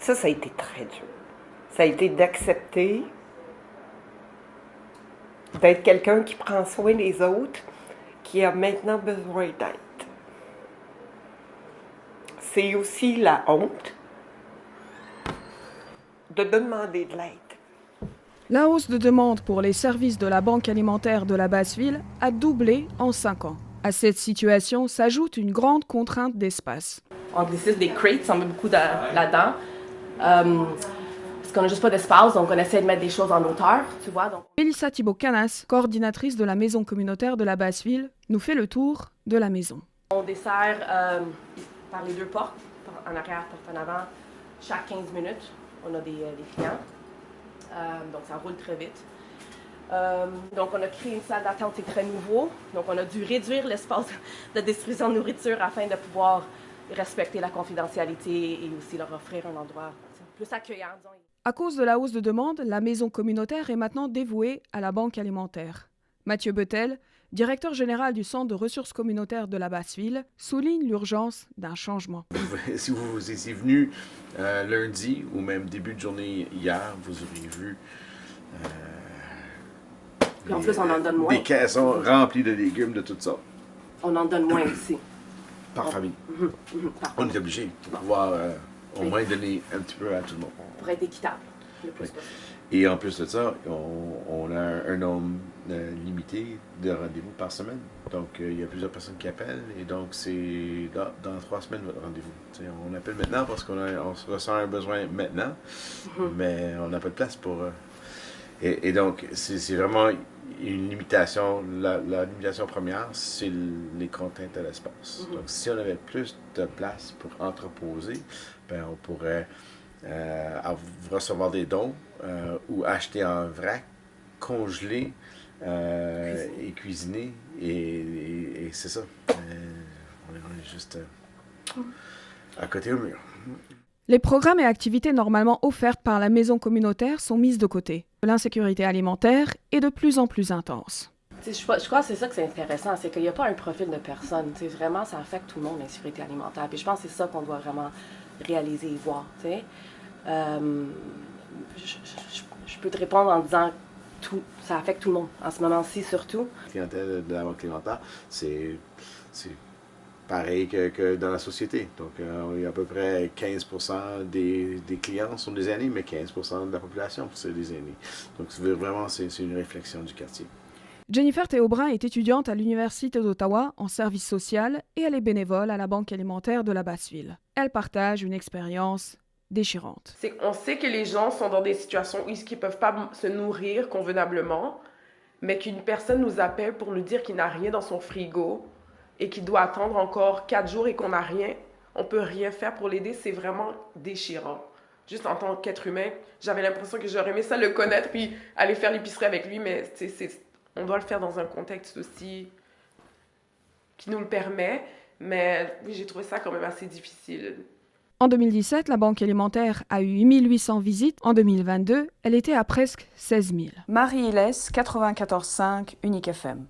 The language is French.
Ça a été très dur. Ça a été d'accepter d'être quelqu'un qui prend soin des autres, qui a maintenant besoin d'aide. C'est aussi la honte de demander de l'aide. La hausse de demande pour les services de la Banque alimentaire de la Basse-Ville a doublé en 5 ans. À cette situation s'ajoute une grande contrainte d'espace. On décide des crates, on met beaucoup là-dedans. Parce qu'on n'a juste pas d'espace, donc on essaie de mettre des choses en hauteur, tu vois. Donc... Mélissa Thibault-Canas, coordinatrice de la maison communautaire de la Basse-Ville, nous fait le tour de la maison. On dessert par les deux portes, en arrière, porte en avant, chaque 15 minutes. On a des clients. Donc ça roule très vite. Donc on a créé une salle d'attente, c'est très nouveau. Donc on a dû réduire l'espace de distribution de nourriture afin de pouvoir respecter la confidentialité et aussi leur offrir un endroit plus accueillant, disons. À cause de la hausse de demande, la maison communautaire est maintenant dévouée à la Banque alimentaire. Mathieu Beutel, directeur général du Centre de ressources communautaires de la Basse-Ville, souligne l'urgence d'un changement. Si vous étiez venu lundi ou même début de journée hier, vous auriez vu en plus, on en donne moins. Des caissons remplis de légumes de toutes sortes. On en donne moins aussi. Par famille. On est obligé pour pouvoir au moins donner un petit peu à tout le monde. Pour être équitable, le plus possible. Et en plus de ça, on a un nombre limité de rendez-vous par semaine. Donc, il y a plusieurs personnes qui appellent et donc c'est dans 3 semaines votre rendez-vous. T'sais, on appelle maintenant parce qu'on ressent un besoin maintenant, mais on n'a pas de place pour... Et donc, c'est vraiment une limitation. La limitation première, c'est les contraintes à l'espace. Donc, si on avait plus de place pour entreposer, ben, on pourrait recevoir des dons ou acheter en vrac, congeler et cuisiner. Et c'est ça. On est juste à côté au mur. Les programmes et activités normalement offertes par la maison communautaire sont mises de côté. L'insécurité alimentaire est de plus en plus intense. Je crois que c'est ça que c'est intéressant, c'est qu'il n'y a pas un profil de personne. Vraiment, ça affecte tout le monde, l'insécurité alimentaire. Puis je pense que c'est ça qu'on doit vraiment réaliser et voir. Je peux te répondre en disant que ça affecte tout le monde, en ce moment-ci surtout. La clientèle de la Banque alimentaire, c'est pareil que dans la société. Donc, il y a à peu près 15% des clients sont des aînés, mais 15% de la population, c'est des aînés. Donc, vraiment, c'est une réflexion du quartier. Jennifer Théaubrin est étudiante à l'Université d'Ottawa en service social et elle est bénévole à la Banque alimentaire de la Basse-Ville. Elle partage une expérience déchirante. On sait que les gens sont dans des situations où ils ne peuvent pas se nourrir convenablement, mais qu'une personne nous appelle pour nous dire qu'il n'a rien dans son frigo et qu'il doit attendre encore 4 jours et qu'on n'a rien, on ne peut rien faire pour l'aider, c'est vraiment déchirant. Juste en tant qu'être humain, j'avais l'impression que j'aurais aimé ça le connaître puis aller faire l'épicerie avec lui, mais on doit le faire dans un contexte aussi qui nous le permet. Mais oui, j'ai trouvé ça quand même assez difficile. En 2017, la Banque alimentaire a eu 1800 visites. En 2022, elle était à presque 16 000. Marie Hillès, 94.5, Unique FM.